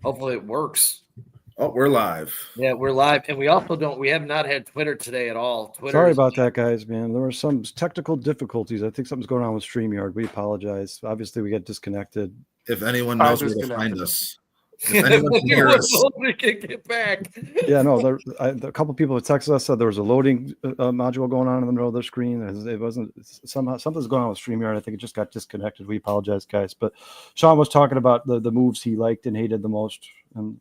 Hopefully it works. Oh, we're live. Yeah, we're live, and we have not had Twitter today at all. Twitter. Sorry about that, guys, man. There were some technical difficulties. I think something's going on with StreamYard. We apologize. Obviously, we got disconnected. If anyone knows where to find us. If anyone can hear Anyone us. knows we can get back. Yeah, no, a couple people had texted us, said there was a loading module going on in the middle of their screen. It wasn't somehow something's going on with StreamYard. I think it just got disconnected. We apologize, guys. But Sean was talking about the moves he liked and hated the most, and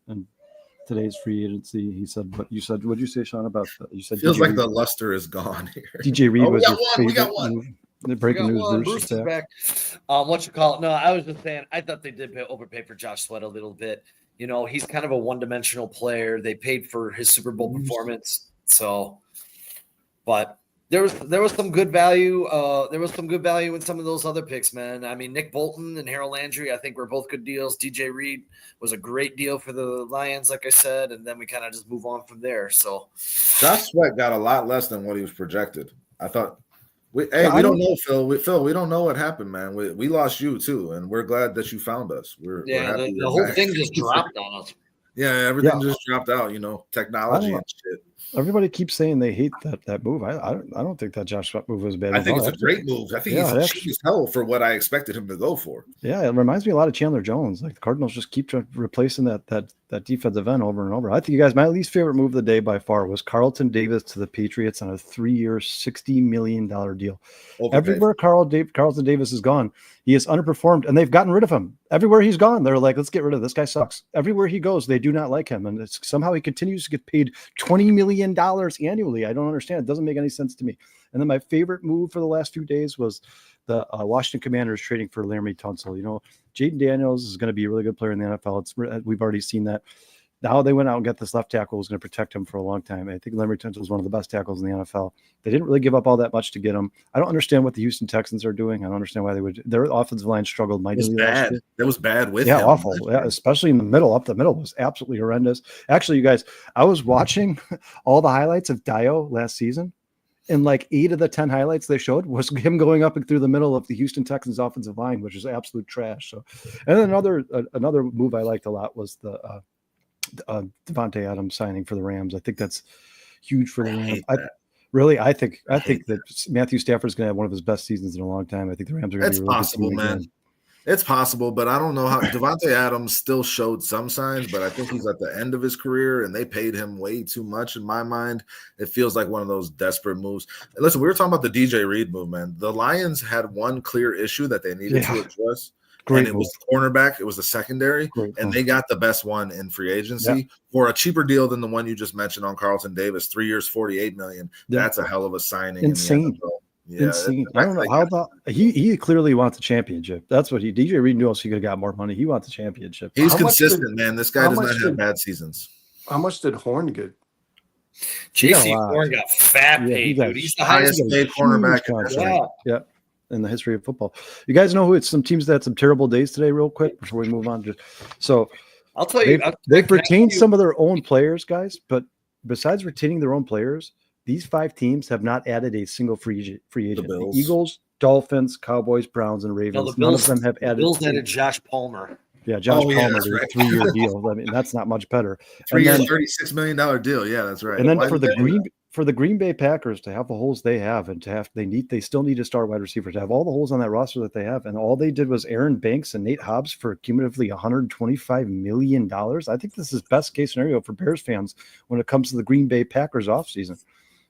today's free agency. He said, "But you said, what'd you say, Sean? About you said feels DJ like Reed? the luster is gone here. DJ Reed was your favorite. We got one. The breaking news. Bruce is back. What you call it? No, I was just saying. I thought they did overpay for Josh Sweat a little bit. You know, he's kind of a one-dimensional player. They paid for his Super Bowl performance, but there was some good value. There was some good value in some of those other picks, man. I mean, Nick Bolton and Harold Landry, I think were both good deals. DJ Reed was a great deal for the Lions, like I said, and then we kind of just move on from there. So Josh Sweat got a lot less than what he was projected. I thought. We don't know, Phil. We don't know what happened, man. We lost you too, and we're glad that you found us. We're happy the whole thing just dropped on us. Yeah, everything just dropped out. You know, technology and shit. Everybody keeps saying they hate that move. I don't think that Josh Sweat move was bad. I think it's a great move. I think he's cheap as hell for what I expected him to go for. Yeah, it reminds me a lot of Chandler Jones. Like the Cardinals just keep replacing that defensive end over and over. I think you guys, my least favorite move of the day by far was Carlton Davis to the Patriots on a 3-year, $60 million deal. Overpaid. Everywhere Carlton Davis has gone, he has underperformed, and they've gotten rid of him. Everywhere he's gone, they're like, let's get rid of this guy. Sucks. Everywhere he goes, they do not like him, and somehow he continues to get paid $20 million annually. I don't understand. It doesn't make any sense to me. And then my favorite move for the last few days was the Washington Commanders trading for Laramie Tunsil. You know, Jaden Daniels is going to be a really good player in the NFL. We've already seen that. Now they went out and got this left tackle who's going to protect him for a long time. I think Laramie Tunsil is one of the best tackles in the NFL. They didn't really give up all that much to get him. I don't understand what the Houston Texans are doing. I don't understand why they would. Their offensive line struggled mightily. That was bad with him. Awful. Yeah, especially in the middle. Up the middle was absolutely horrendous. Actually, you guys, I was watching all the highlights of Dayo last season. And like 8 of the 10 highlights they showed was him going up and through the middle of the Houston Texans offensive line, which is absolute trash. So, and then another move I liked a lot was the Devontae Adams signing for the Rams. I think that's huge for the Rams. I think that Matthew Stafford's going to have one of his best seasons in a long time. I think the Rams are going to be really possible, man. Again. It's possible, but I don't know how Devontae Adams still showed some signs, but I think he's at the end of his career and they paid him way too much in my mind. It feels like one of those desperate moves. And listen, we were talking about the DJ Reed move, man. The Lions had one clear issue that they needed to address. And it was the cornerback. It was the secondary. And they got the best one in free agency for a cheaper deal than the one you just mentioned on Carlton Davis, 3 years, $48 million. That's a hell of a signing. Insane. Insane. I don't know how about he clearly wants a championship. That's what DJ Reed knows. He could have got more money. He wants a championship. He's consistent, man. This guy does not have bad seasons. How much did Horn get? JC Horn got fat paid, dude. He's the highest paid cornerback. Yeah. In the history of football. You guys know who it's some teams that had some terrible days today, real quick, before we move on. I'll tell you, they've retained some of their own players, guys, but besides retaining their own players, these 5 teams have not added a single free agent. The Eagles, Dolphins, Cowboys, Browns, and Ravens. None of them have added. Bills added Josh Palmer. Yeah, Josh Palmer, right. 3-year deal. I mean, that's not much better. 3 years, $36 million deal. Yeah, that's right. And then for the Green Bay Packers to have the holes they have, and they still need a star wide receiver to have all the holes on that roster that they have, and all they did was Aaron Banks and Nate Hobbs for cumulatively $125 million. I think this is best case scenario for Bears fans when it comes to the Green Bay Packers offseason.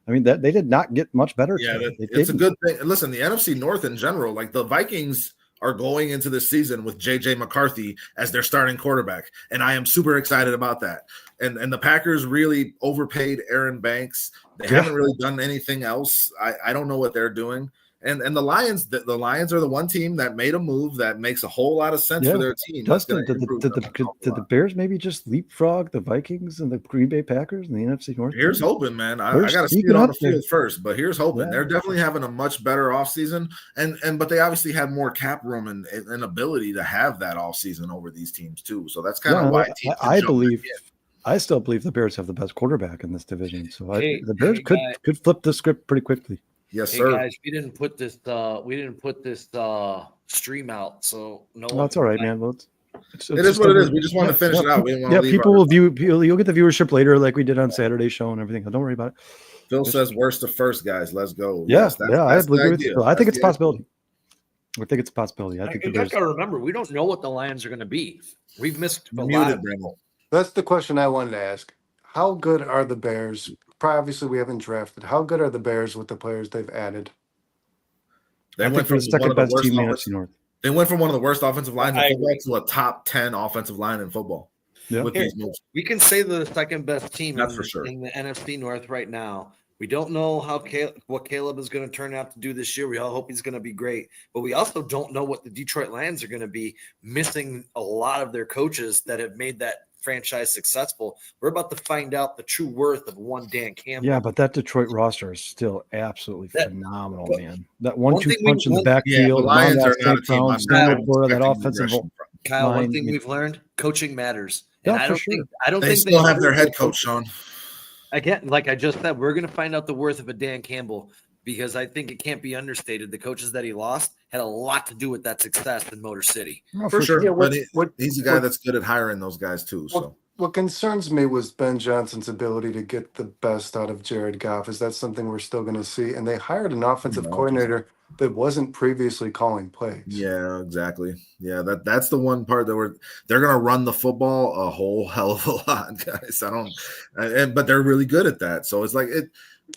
I mean, that they did not get much better. Yeah, it's a good thing. Listen, the NFC North in general, like the Vikings are going into this season with J.J. McCarthy as their starting quarterback, and I am super excited about that. And the Packers really overpaid Aaron Banks. They haven't really done anything else. I don't know what they're doing. And the Lions, the Lions are the one team that made a move that makes a whole lot of sense for their team. Dustin, did the Bears maybe just leapfrog the Vikings and the Green Bay Packers and the NFC North? Here's hoping, man. I got to see it on the field first, but here's hoping. They're definitely having a much better offseason, but they obviously have more cap room and ability to have that offseason over these teams too. So that's kind of why I still believe the Bears have the best quarterback in this division. So the Bears could flip the script pretty quickly. Yes, sir. Guys, we didn't put this stream out, so no. That's all right, man. Well, It is what it is. We just wanted to finish it out. We didn't want to leave. People will view. You'll get the viewership later, like we did on Saturday's show and everything. Don't worry about it. Phil says worst to first, guys. Let's go. Yeah, yes, I agree with you. I think it's a possibility. I think it's a possibility. I think you guys got to remember, we don't know what the Lions are going to be. We've missed a lot. That's the question I wanted to ask. How good are the Bears? Obviously, we haven't drafted. How good are the Bears with the players they've added? They went from the second best team in the NFC North. They went from one of the worst offensive lines in football to a top 10 offensive line in football. Yeah. With these moves. We can say the second best team That's for sure. in the NFC North right now. We don't know what Caleb is going to turn out to do this year. We all hope he's going to be great. But we also don't know what the Detroit Lions are going to be, missing a lot of their coaches that have made that franchise successful. We're about to find out the true worth of one Dan Campbell. Yeah, but that Detroit roster is still absolutely phenomenal, man. That 1-2 punch in the backfield, the Lions are not a team. That offensive Kyle, line, one thing we've learned: coaching matters. And I don't they think still have their head coach, Sean. Again, like I just said, we're going to find out the worth of a Dan Campbell, because I think it can't be understated. The coaches that he lost had a lot to do with that success in Motor City. For sure. Yeah, but he's a guy that's good at hiring those guys too. So what concerns me was Ben Johnson's ability to get the best out of Jared Goff. Is that something we're still going to see? And they hired an offensive coordinator that wasn't previously calling plays. Yeah, exactly. Yeah, that's the one part that they're going to run the football a whole hell of a lot, guys. But they're really good at that. So it's like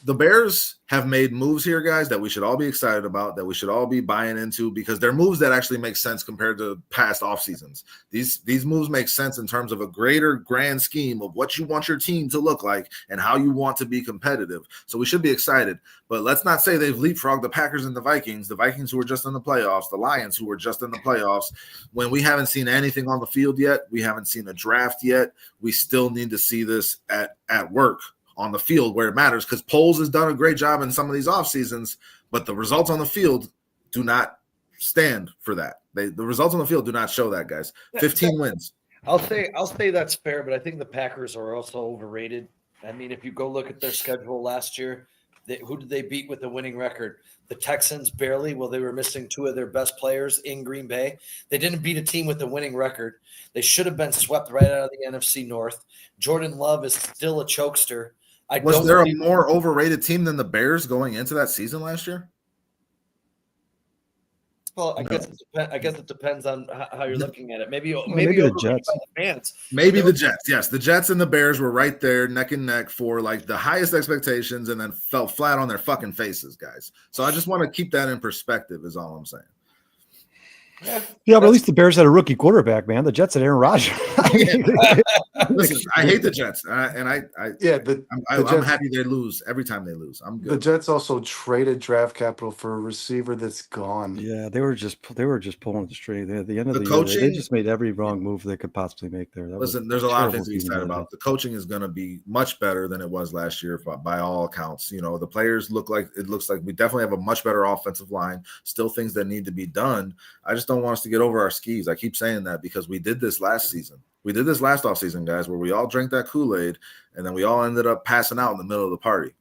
the Bears have made moves here, guys, that we should all be excited about, that we should all be buying into, because they're moves that actually make sense compared to past off seasons. These moves make sense in terms of a greater grand scheme of what you want your team to look like and how you want to be competitive. So we should be excited. But let's not say they've leapfrogged the Packers and the Vikings who were just in the playoffs, the Lions who were just in the playoffs, when we haven't seen anything on the field yet. We haven't seen a draft yet. We still need to see this at work on the field where it matters, because Poles has done a great job in some of these off seasons, but the results on the field do not stand for that. The results on the field do not show that, guys. 15 wins. I'll say that's fair, but I think the Packers are also overrated. I mean, if you go look at their schedule last year, who did they beat with the winning record? The Texans barely. Well, they were missing two of their best players in Green Bay. They didn't beat a team with a winning record. They should have been swept right out of the NFC North. Jordan Love is still a chokester. Was there a more overrated team than the Bears going into that season last year? Well, I guess it depends on how you're looking at it. Maybe the Jets. By the fans. Maybe the Jets. Yes, the Jets and the Bears were right there, neck and neck, for like the highest expectations, and then fell flat on their fucking faces, guys. So I just want to keep that in perspective, is all I'm saying. Yeah, but at least the Bears had a rookie quarterback, man. The Jets had Aaron Rodgers. Listen, I hate the Jets, I'm Jets, happy they lose every time they lose. I'm good. The Jets also traded draft capital for a receiver that's gone. Yeah, they were just pulling the string. At the end of the coaching, year, they just made every wrong move they could possibly make there. Listen, there's a lot of things to be excited about. The coaching is going to be much better than it was last year by all accounts. You know, the players looks like we definitely have a much better offensive line. Still things that need to be done. I just don't want us to get over our skis. I keep saying that because we did this last season. We did this last offseason, guys, where we all drank that Kool-Aid and then we all ended up passing out in the middle of the party.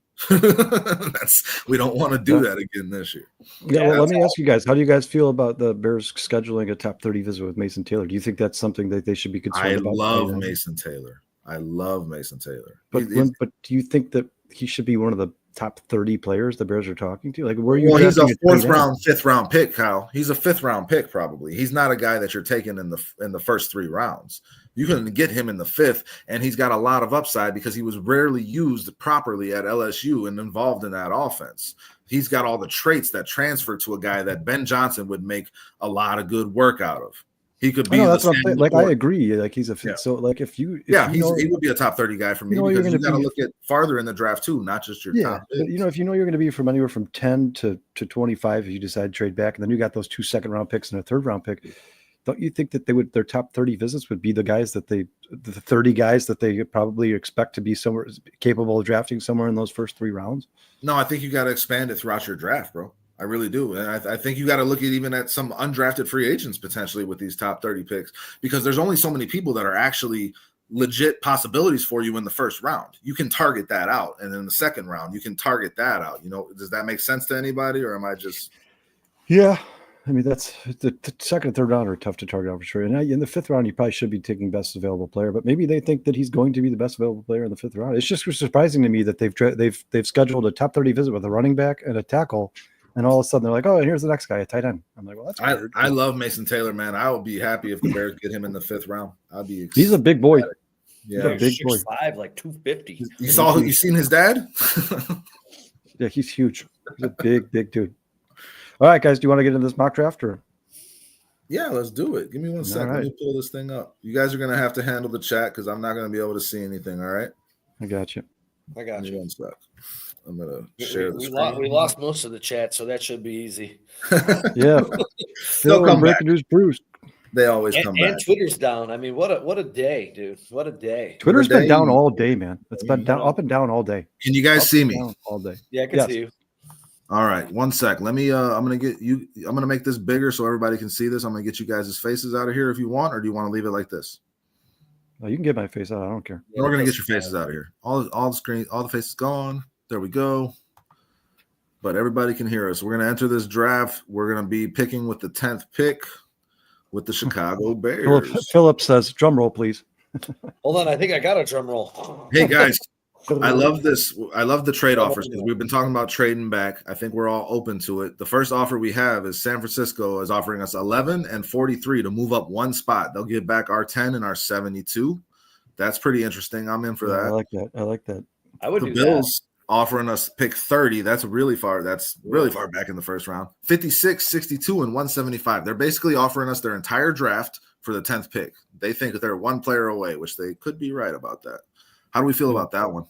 We don't want to do that again this year. Yeah, well, let me ask you guys, how do you guys feel about the Bears scheduling a top 30 visit with Mason Taylor? Do you think that's something that they should be concerned about? I love Mason Taylor. But do you think that he should be one of the top 30 players the Bears are talking to? Like, he's a fourth round, fifth round pick, Kyle. He's a fifth round pick, probably. He's not a guy that you're taking in the first 3 rounds. You can get him in the 5th, and he's got a lot of upside because he was rarely used properly at LSU and involved in that offense. He's got all the traits that transfer to a guy that Ben Johnson would make a lot of good work out of. He could be. That's what I'm saying. Like, I agree. Like, he's a fit. Yeah. So, like, he would be a top 30 guy for me, because you got to look at farther in the draft too, not just your top. But, if you know you're going to be from anywhere from 10 to 25, if you decide to trade back, and then you got those 2 second-round picks and a third-round pick, don't you think that their top 30 visits would be the 30 guys that they probably expect to be somewhere capable of drafting somewhere in those first 3 rounds? No, I think you got to expand it throughout your draft, bro. I really do. And I think you got to look at some undrafted free agents potentially with these top 30 picks, because there's only so many people that are actually legit possibilities for you in the first round. You can target that out. And in the second round, you can target that out. Does that make sense to anybody, or am I just... Yeah. I mean, that's the second and third round are tough to target out for sure. And in the fifth round, you probably should be taking best available player, but maybe they think that he's going to be the best available player in the fifth round. It's just surprising to me that they've scheduled a top 30 visit with a running back and a tackle, and all of a sudden they're like, oh, and here's the next guy, a tight end. I'm like, well, that's weird. I love Mason Taylor, man. I would be happy if the Bears get him in the fifth round. I'd be. He's a big boy. Yeah, he's a big boy. 6'5", like 250. You seen his dad? Yeah, he's huge. He's a big dude. All right, guys, do you want to get into this mock draft or? Yeah, let's do it. Give me 1 second. Let me pull this thing up. You guys are going to have to handle the chat because I'm not going to be able to see anything, all right? I got you. Give me 1 sec. I'm going to share the screen. We lost most of the chat, so that should be easy. Yeah. They'll come back. News Bruce. They always come back. And Twitter's down. I mean, what a day, dude. What a day. Twitter's been down all day, man. It's been down, up and down all day. Can you guys see me? All day. Yeah, I can see you. All right, 1 sec. Let me I'm gonna make this bigger so everybody can see this. I'm gonna get you guys' faces out of here if you want, or do you want to leave it like this? Oh, you can get my face out. I don't care. We're gonna get your faces out of here. All the screen, all the faces gone. There we go. But everybody can hear us. We're gonna enter this draft. We're gonna be picking with the 10th pick with the Chicago Bears. Philip says, drum roll, please. Hold on, I think I got a drum roll. Hey guys. I love this. I love the trade offers because we've been talking about trading back. I think we're all open to it. The first offer we have is San Francisco is offering us 11 and 43 to move up one spot. They'll give back our 10 and our 72. That's pretty interesting. I'm in for that. I like that. I would the do Bills that. Offering us pick 30. That's really far. That's really far back in the first round. 56, 62, and 175. They're basically offering us their entire draft for the 10th pick. They think that they're one player away, which they could be right about that. How do we feel about that one?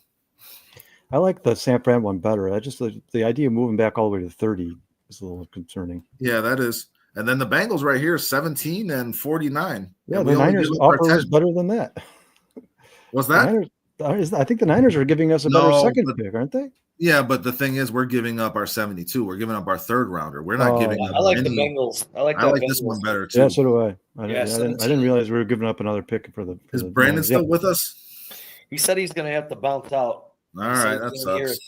I like the San Fran one better. I just the idea of moving back all the way to 30 is a little concerning. Yeah, that is. And then the Bengals right here, 17 and 49. Yeah, and the Niners offer is better than that. What's that? I think the Niners are giving us a better second pick, aren't they? Yeah, but the thing is, we're giving up our 72. We're giving up our third rounder. We're not giving up. I like the Bengals. I like this one better too. Yeah, so do I. I didn't realize we were giving up another pick for the. Is Brandon still with us? He said he's going to have to bounce out. All right, that sucks.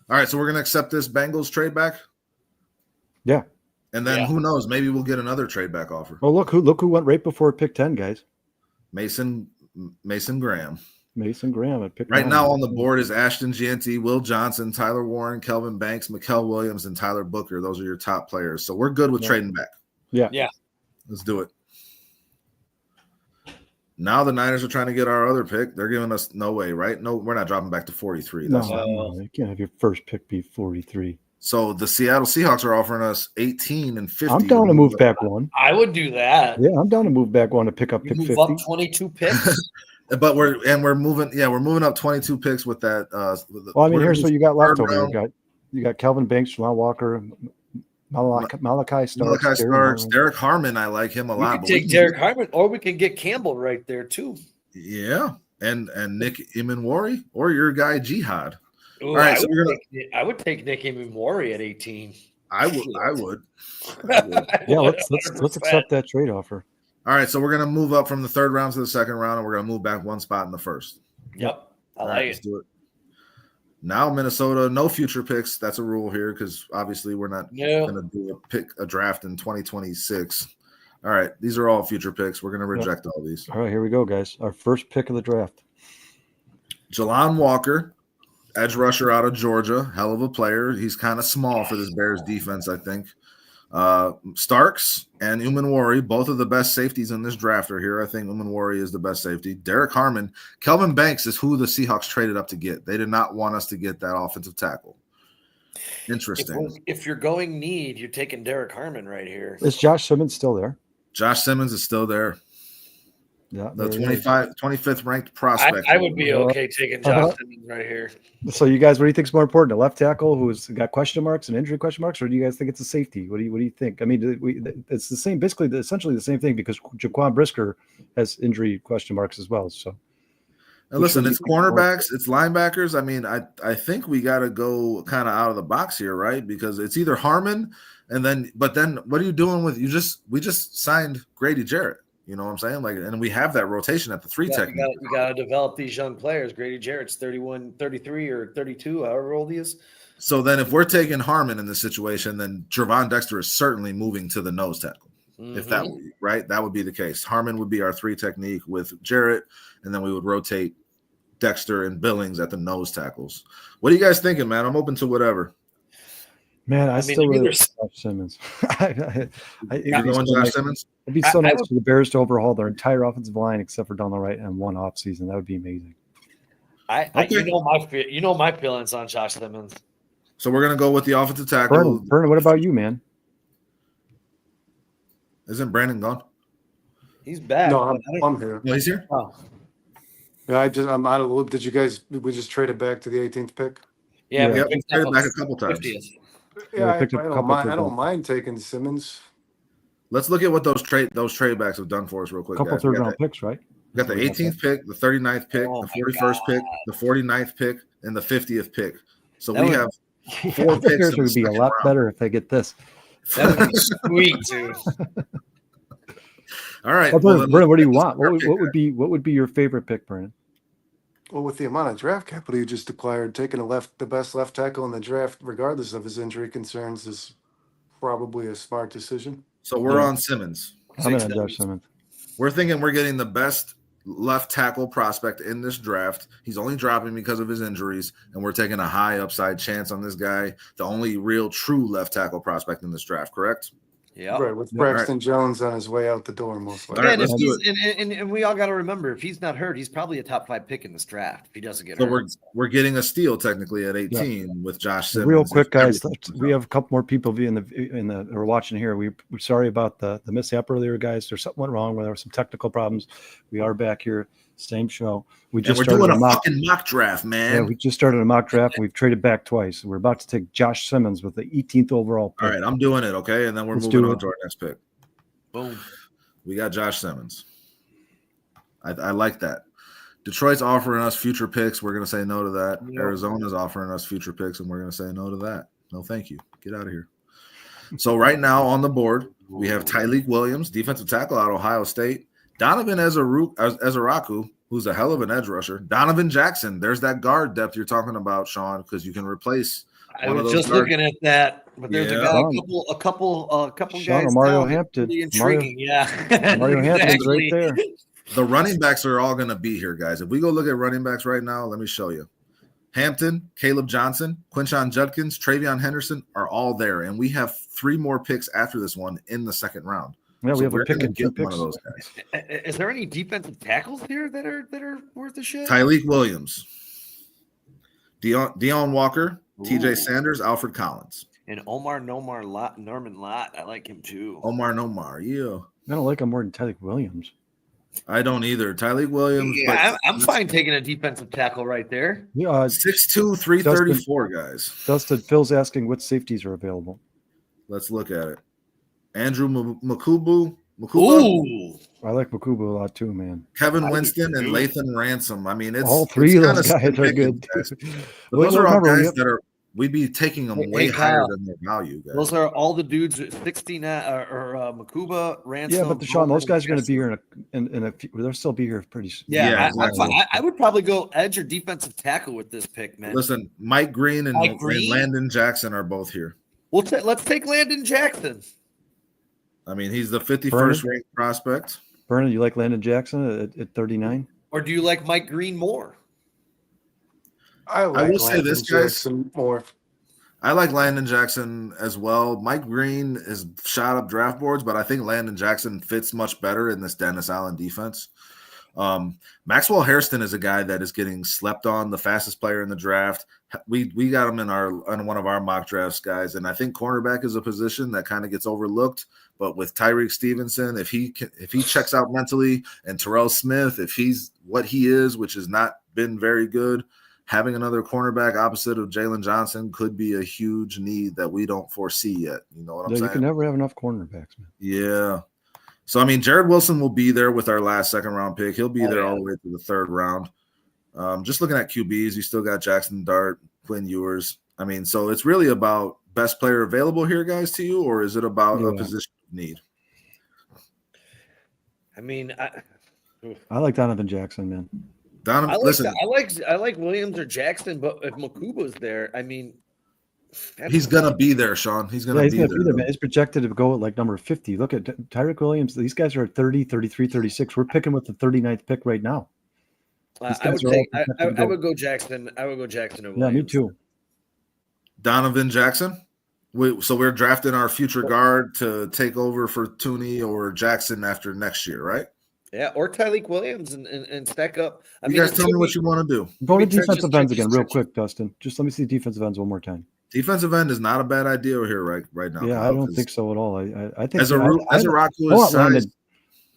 All right, so we're going to accept this Bengals trade back. Yeah, and then who knows? Maybe we'll get another trade back offer. Oh, look who went right before pick 10, guys. Mason Graham. Mason Graham at pick right 9. Now on the board is Ashton Jeanty, Will Johnson, Tyler Warren, Kelvin Banks, Mikael Williams, and Tyler Booker. Those are your top players. So we're good with trading back. Yeah. Let's do it. Now the Niners are trying to get our other pick. They're giving us no way, right? No, we're not dropping back to 43. No, you can't have your first pick be 43. So the Seattle Seahawks are offering us 18 and 50. I'm down to move back one. I would do that. Yeah, I'm down to move back one to pick up pick 50. Up 22 picks. But we're moving up 22 picks with that. Well, I mean, here's what you got left over. You got Kelvin Banks, Jamal Walker, Malachi Starks, Derek Harmon. I like him a lot. We can take Derek Harmon, or we can get Campbell right there too. Yeah, and Nick Imanwari or your guy Jihad. Ooh, all right, I would take Nick Imanwari at 18. I would. Yeah, let's accept that trade offer. All right, so we're gonna move up from the third round to the second round, and we're gonna move back one spot in the first. Yep, I like it. Let's do it. Now Minnesota, no future picks. That's a rule here because obviously we're not going to do a draft in 2026. All right, these are all future picks. We're going to reject all these. All right, here we go, guys. Our first pick of the draft. Jalon Walker, edge rusher out of Georgia, hell of a player. He's kind of small for this Bears defense, I think. Starks and Imanwari, both of the best safeties in this draft are here. I think Imanwari is the best safety. Derek Harmon, Kelvin Banks is who the Seahawks traded up to get. They did not want us to get that offensive tackle. Interesting. If you're going need, you're taking Derek Harmon right here. Is Josh Simmons still there? Josh Simmons is still there. Yeah, the 25th ranked prospect. I would be okay taking Josh Simmons right here. So, you guys, what do you think is more important? A left tackle who's got question marks and injury question marks, or do you guys think it's a safety? What do you think? I mean, it's the same, basically, essentially the same thing because Jaquan Brisker has injury question marks as well. So, and listen, it's cornerbacks, it's linebackers. I mean, I think we got to go kind of out of the box here, right? Because it's either Harmon but then what are you doing with we just signed Grady Jarrett. You know what I'm saying? And we have that rotation at the 3 tech. You got to develop these young players. Grady Jarrett's 31, 33, or 32, however old he is. So then if we're taking Harmon in this situation, then Trevon Dexter is certainly moving to the nose tackle. If that would, right, that would be the case. Harmon would be our 3 technique with Jarrett, and then we would rotate Dexter and Billings at the nose tackles. What are you guys thinking, man? I'm open to whatever. Man, I still really like Josh Simmons. You're going Josh Simmons? It'd be so nice for the Bears to overhaul their entire offensive line except for down the right and one off season. That would be amazing. You know my feelings on Josh Simmons. So we're gonna go with the offensive tackle. Vernon, what about you, man? Isn't Brandon gone? He's back. No, I'm here. No, he's here. Oh. Yeah, I'm out of the loop. We just traded back to the 18th pick? Yeah, we traded back a couple times. 50th. Yeah, I don't mind taking Simmons. Let's look at what those trade backs have done for us real quick. Couple third round picks, right? We got the 18th pick, the 39th pick, the 41st pick, the 49th pick, and the 50th pick. So we have 4 picks. It would be a lot better if they get this. That would be sweet, dude. All right, Brandon, what do you want? What would be your favorite pick, Brandon? Well, with the amount of draft capital you just acquired, taking the best left tackle in the draft, regardless of his injury concerns, is probably a smart decision. So we're on Simmons. I'm in on Josh Simmons. We're thinking we're getting the best left tackle prospect in this draft. He's only dropping because of his injuries, and we're taking a high upside chance on this guy, the only real true left tackle prospect in this draft, correct? Yeah, right. With Braxton Jones on his way out the door, most likely. Right, and we all got to remember, if he's not hurt, he's probably a top 5 pick in this draft. If he doesn't get hurt, we're getting a steal technically at 18 with Josh Simmons. Real quick, guys, we have a couple more people in the we're watching here. We're sorry about the mishap earlier, guys. There's something went wrong. There were some technical problems. We are back here. Same show. We're doing a fucking mock draft, man. Yeah, we just started a mock draft. And we've traded back twice. We're about to take Josh Simmons with the 18th overall pick. All right, I'm doing it, okay? And then we're moving on to our next pick. Boom. We got Josh Simmons. I like that. Detroit's offering us future picks. We're going to say no to that. Yep. Arizona's offering us future picks, and we're going to say no to that. No, thank you. Get out of here. So right now on the board, we have Tyleik Williams, defensive tackle out of Ohio State. Donovan Ezeraku, who's a hell of an edge rusher. Donovan Jackson. There's that guard depth you're talking about, Sean, because you can replace. I was just looking at that, but there's a couple Sean, guys. Mario Hampton. Pretty intriguing, Mario Hampton's right there. The running backs are all going to be here, guys. If we go look at running backs right now, let me show you. Hampton, Caleb Johnson, Quinshon Judkins, Travion Henderson are all there, and we have 3 more picks after this one in the second round. Yeah, we have a pick and 2 picks. One of those guys. Is there any defensive tackles here that are worth a shit? Tyleik Williams, Deion Walker, TJ Sanders, Alfred Collins, and Norman Lott. I like him too. Nomar, yeah. I don't like him more than Tyleik Williams. I don't either. Tyleik Williams. Yeah, I'm fine taking a defensive tackle right there. Yeah, 6'2", 334, guys. Dustin, Phil's asking what safeties are available. Let's look at it. Andrew Makubu. Ooh. I like Makubu a lot too, man. Kevin Winston and Lathan Ransom. I mean, it's all 3 of those guys are good. But those are all guys that we'd be taking them way higher than their value, guys. Those are all the dudes at 69 or Makuba, Ransom. Yeah, but Sean, those guys are going to be here in a few. They'll still be here pretty soon. Yeah, exactly. I would probably go edge or defensive tackle with this pick, man. Listen, Mike Green and Landon Jackson are both here. Let's take Landon Jackson. I mean, he's the 51st ranked prospect. Vernon, you like Landon Jackson at 39? Or do you like Mike Green more? I will say this, guys. More. I like Landon Jackson as well. Mike Green is shot up draft boards, but I think Landon Jackson fits much better in this Dennis Allen defense. Maxwell Hairston is a guy that is getting slept on, the fastest player in the draft. We got him in one of our mock drafts, guys, and I think cornerback is a position that kind of gets overlooked. But with Tyreek Stevenson, if he checks out mentally, and Terrell Smith, if he's what he is, which has not been very good, having another cornerback opposite of Jalen Johnson could be a huge need that we don't foresee yet. You know what I'm saying? You can never have enough cornerbacks, man. Yeah. So, I mean, Jared Wilson will be there with our last second-round pick. He'll be there all the way to the third round. Just looking at QBs, you still got Jackson Dart, Quinn Ewers. I mean, so it's really about best player available here, guys, to you, or is it about a position of need? I mean, I like Donovan Jackson, man. I like Williams or Jackson, but if Makuba's there, I mean, He's gonna be there, Sean. He's gonna he's be going there. to be there, man. He's projected to go at like number 50. Look at Tyreek Williams. These guys are at 30, 33, 36. We're picking with the 39th pick right now. I would go Jackson. I would go Jackson or Williams. Yeah, me too. Donovan Jackson. So we're drafting our future guard to take over for Tooney or Jackson after next year, right? Yeah, or Tyreek Williams and stack up. You guys tell me what you want to do. Go to defensive ends again, real quick, Dustin. Just let me see defensive ends one more time. Defensive end is not a bad idea here right now. Yeah, I don't think so at all. I think as a Raku size,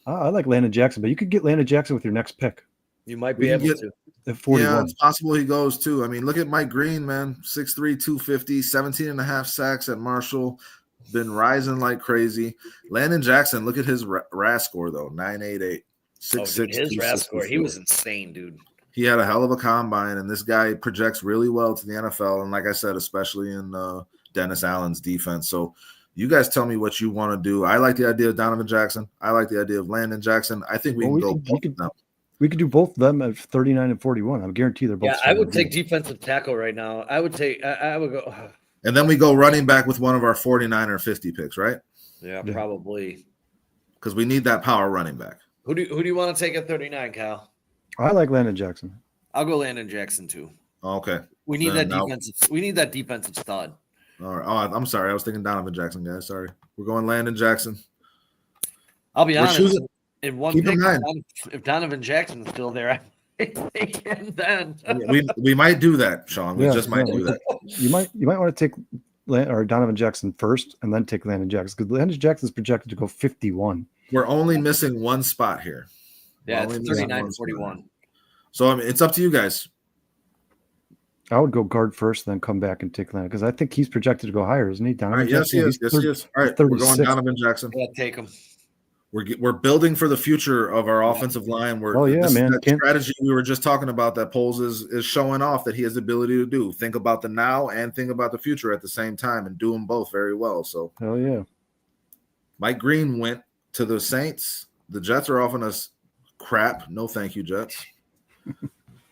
I like Landon Jackson, but you could get Landon Jackson with your next pick. You might be able to. Yeah, it's possible he goes too. I mean, look at Mike Green, man. 6'3", 250, 17.5 sacks at Marshall. Been rising like crazy. Landon Jackson, look at his RAS score, though. 988. 6'6". His RAS score, he was insane, dude. He had a hell of a combine, and this guy projects really well to the NFL. And like I said, especially in Dennis Allen's defense. So you guys tell me what you want to do. I like the idea of Donovan Jackson. I like the idea of Landon Jackson. I think we can go both of them. We could do both of them at 39 and 41. I guarantee they're both. Yeah, I would take defensive tackle right now. I would go. And then we go running back with one of our 49 or 50 picks, right? Yeah, probably. Because we need that power running back. Who do you want to take at 39, Kyle? I like Landon Jackson. I'll go Landon Jackson too. Okay. We need that defensive. We need that defensive stud. All right. Oh, I'm sorry. I was thinking Donovan Jackson, guys. Sorry. We're going Landon Jackson. I'll be honest. In one pick, if Donovan Jackson's still there, I take him then. we might do that, Sean. We just might do that. You might want to take Donovan Jackson first and then take Landon Jackson because Landon Jackson is projected to go 51. We're only missing one spot here. Yeah, it's 39-41. So I mean, it's up to you guys. I would go guard first, then come back and take Landon because I think he's projected to go higher, isn't he? Donovan Jackson? Yes, he is. All right, we're going Donovan Jackson. Yeah, take him. We're building for the future of our offensive line. Man. Strategy we were just talking about that Poles is showing off that he has the ability to do. Think about the now and think about the future at the same time and do them both very well. So, hell yeah. Mike Green went to the Saints. The Jets are offering us crap. No, thank you, Jets.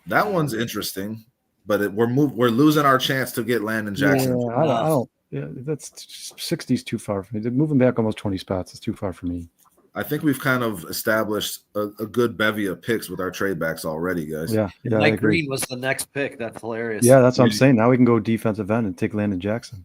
That one's interesting, but we're losing our chance to get Landon Jackson. Yeah, I don't. Yeah, that's 60's too far for me. Moving back almost 20 spots is too far for me. I think we've kind of established a good bevy of picks with our trade backs already, guys. Yeah. Mike Green was the next pick. That's hilarious. Yeah, that's what I'm saying. Now we can go defensive end and take Landon Jackson.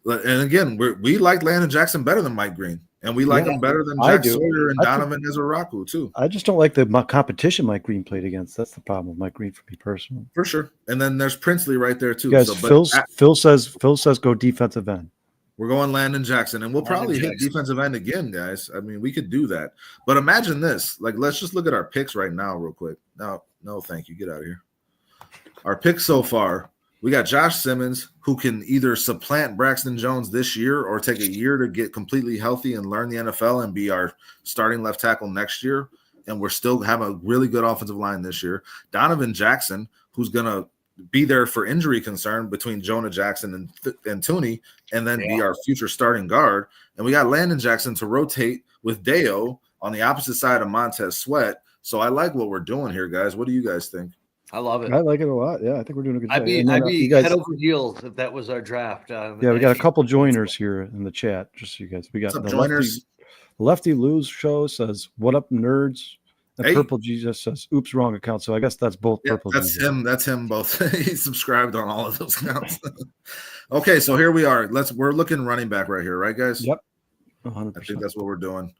And again, we like Landon Jackson better than Mike Green, and we like him better than Jack Sawyer and Donovan Ezeraku too. I just don't like the competition Mike Green played against. That's the problem with Mike Green for me personally. For sure. And then there's Princely right there too. Guys, Phil says go defensive end. We're going Landon Jackson, and we'll probably hit defensive end again, guys. I mean, we could do that. But imagine this. Like, let's just look at our picks right now real quick. No, thank you. Get out of here. Our picks so far, we got Josh Simmons, who can either supplant Braxton Jones this year or take a year to get completely healthy and learn the NFL and be our starting left tackle next year. And we're still have a really good offensive line this year. Donovan Jackson, who's going to be there for injury concern between Jonah Jackson and Tooney, and then be our future starting guard. And we got Landon Jackson to rotate with Dayo on the opposite side of Montez Sweat. So I like what we're doing here, guys. What do you guys think? I love it. I like it a lot. Yeah, I think we're doing a good job. I'd be head over heels if that was our draft. We got a couple joiners here in the chat. Just so you guys, we got the joiners. Lefty Lou's show says, "What up, nerds?" And Purple Jesus says, "Oops, wrong account." So I guess that's both Purple. That's Jesus. Him. That's him. Both. He's subscribed on all of those accounts. Okay, so here we are. We're looking running back right here, right, guys? Yep. 100%. I think that's what we're doing.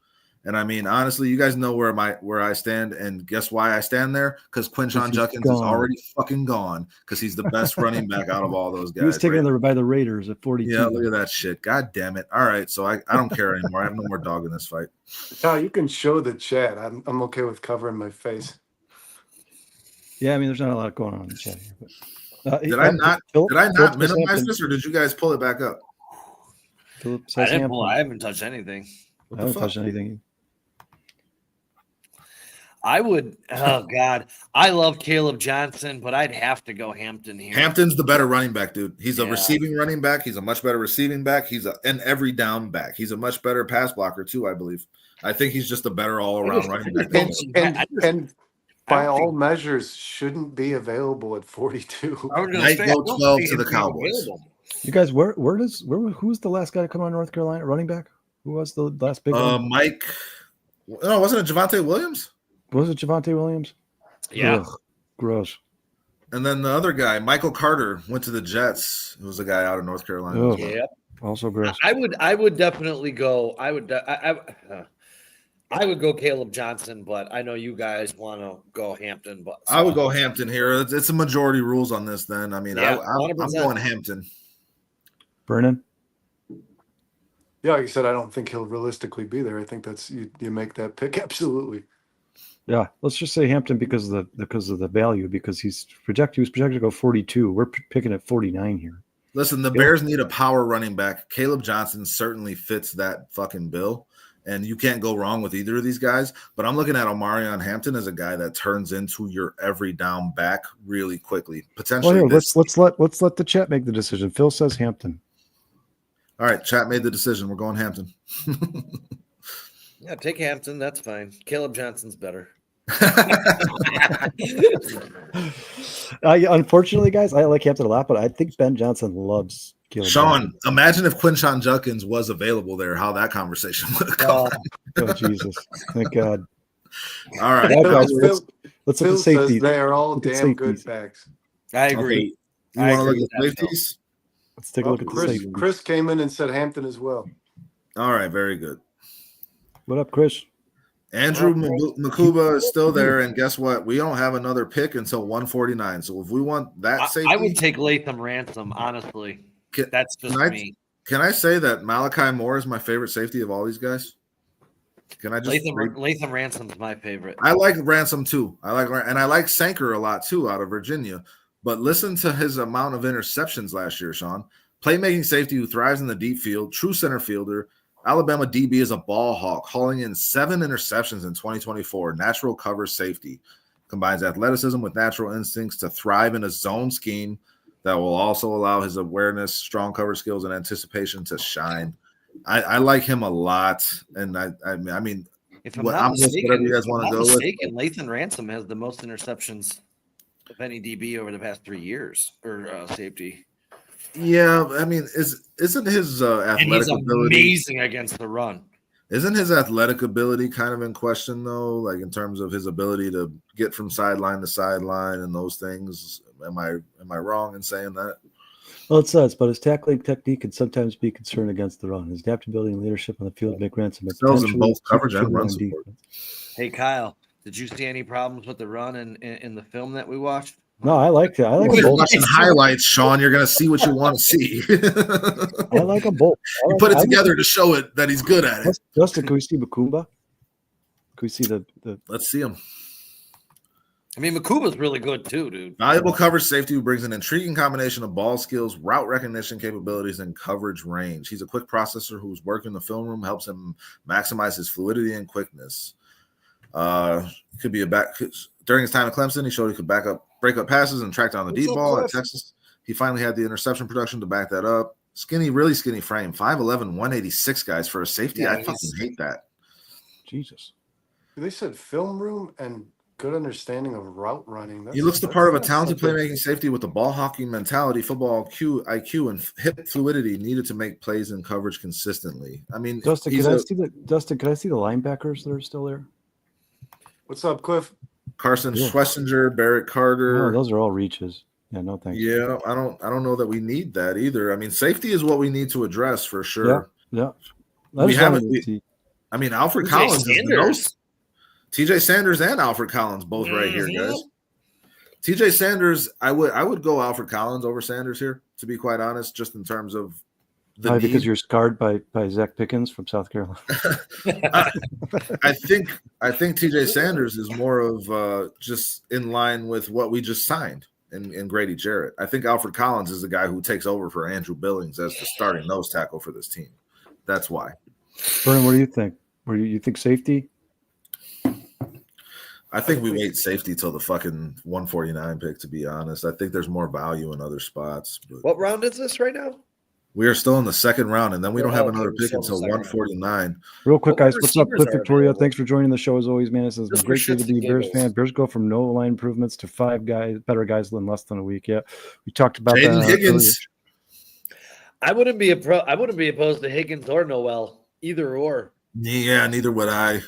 And I mean, honestly, you guys know where I stand, and guess why I stand there? Because Quinshon Judkins is already fucking gone because he's the best running back out of all those guys. He was taken by the Raiders at 42. Yeah, look at that shit. God damn it. All right, so I don't care anymore. I have no more dog in this fight. You can show the chat. I'm okay with covering my face. Yeah, I mean, there's not a lot going on in the chat here. But, did I not minimize this, or did you guys pull it back up? I haven't touched anything. I haven't touched anything. I would. Oh God, I love Caleb Johnson, but I'd have to go Hampton here. Hampton's the better running back, dude. He's a receiving running back. He's a much better receiving back. He's an every down back. He's a much better pass blocker too, I believe. I think he's just a better all around running back. And by all measures, shouldn't be available at 42. Might go 12 to the Cowboys. You guys, who's the last guy to come on North Carolina running back? Who was the last big one? Mike. No, wasn't it Javonte Williams? Was it Javonte Williams? Yeah. Ugh, gross. And then the other guy, Michael Carter, went to the Jets. It was a guy out of North Carolina. Ugh. Yeah. Also gross. I would definitely go. I would go Caleb Johnson, but I know you guys want to go Hampton. But I would go Hampton here. It's a majority rules on this. Then I mean, Yeah, I'm 100%. going Hampton. Brennan? Yeah, like you said, I don't think he'll realistically be there. I think that's you make that pick absolutely. Yeah, let's just say Hampton because of the value, because he was projected to go 42. We're picking at 49 here. Listen, the Bears need a power running back. Caleb Johnson certainly fits that fucking bill, and you can't go wrong with either of these guys. But I'm looking at Omarion Hampton as a guy that turns into your every down back really quickly. Potentially, let's let the chat make the decision. Phil says Hampton. All right, chat made the decision. We're going Hampton. Yeah, take Hampton. That's fine. Caleb Johnson's better. Unfortunately, guys, I like Hampton a lot, but I think Ben Johnson loves Caleb Sean, Johnson. imagine if Quinshon Judkins was available there, how that conversation would have gone. Oh, Jesus. Thank God. All right. Yeah, guys, let's look Phil at safety. says they are all Look at damn good safeties. backs. I agree. You I want to agree look at with that, Phil. safeties? Let's take a look at the Chris, safety. Chris came in and said Hampton as well. All right, very good. What up, Chris? Andrew Makuba is still there, and guess what? We don't have another pick until 149. So if we want that safety, I would take Latham Ransom, honestly. That's just me. Can I say that Malachi Moore is my favorite safety of all these guys? Can I just Latham Ransom's my favorite. I like Ransom too. I like Sanker a lot too out of Virginia. But listen to his amount of interceptions last year, Sean. Playmaking safety who thrives in the deep field, true center fielder. Alabama DB is a ball hawk, hauling in 7 interceptions in 2024. Natural cover safety. Combines athleticism with natural instincts to thrive in a zone scheme that will also allow his awareness, strong cover skills, and anticipation to shine. I like him a lot. And I mean, if I'm not mistaken, whatever you guys want to go with. Latham Ransom has the most interceptions of any DB over the past 3 years, or safety. Yeah, I mean, isn't his athletic ability amazing against the run? Isn't his athletic ability kind of in question though? Like in terms of his ability to get from sideline to sideline and those things. Am I wrong in saying that? Well, it says, but his tackling technique can sometimes be concerned against the run. His adaptability and leadership on the field make Ransom excels in both coverage and run support. Hey, Kyle, did you see any problems with the run in the film that we watched? No, I like that. I like them both. Watching highlights, Sean, you're going to see what you want to see. I like them both. You put it together to show it that he's good at it. Justin, can we see Makumba? Can we see the? Let's see him. I mean, Makuba's really good too, dude. Valuable coverage safety who brings an intriguing combination of ball skills, route recognition capabilities, and coverage range. He's a quick processor whose work in the film room helps him maximize his fluidity and quickness. Could be a back during his time at Clemson. He showed he could break up passes and track down the deep ball. At Texas, he finally had the interception production to back that up. Skinny, really skinny frame. 5'11", 186 guys for a safety. Yeah, I fucking hate that. Jesus. They said film room and good understanding of route running. He looks the part of a talented playmaking safety with a ball hawking mentality, football IQ, and hip fluidity needed to make plays and coverage consistently. I mean, Dustin, can I see the linebackers that are still there? What's up, Cliff? Carson Schlesinger, Barrett Carter. No, those are all reaches. Yeah, no thanks. Yeah, I don't know that we need that either. I mean, safety is what we need to address for sure. Yeah. We haven't. I mean, Alfred Collins is the most. TJ Sanders and Alfred Collins both right here, guys. TJ Sanders, I would go Alfred Collins over Sanders here, to be quite honest, just in terms of the need. Because you're scarred by Zach Pickens from South Carolina. I think TJ Sanders is more of just in line with what we just signed in Grady Jarrett. I think Alfred Collins is the guy who takes over for Andrew Billings as the starting nose tackle for this team. That's why. Vernon, what do you think? You think safety? I think we wait safety till the fucking 149 pick, to be honest. I think there's more value in other spots. But what round is this right now? We are still in the second round, and then we don't have another pick until 149. Real quick, guys. What's up, Cliff Victoria? Thanks for joining the show as always, man. This has been great to be a Bears fan. Bears go from no line improvements to 5 better guys in less than a week. Yeah. We talked about Jaden Higgins. I wouldn't be opposed to Higgins or Noel, either or. Yeah, neither would I.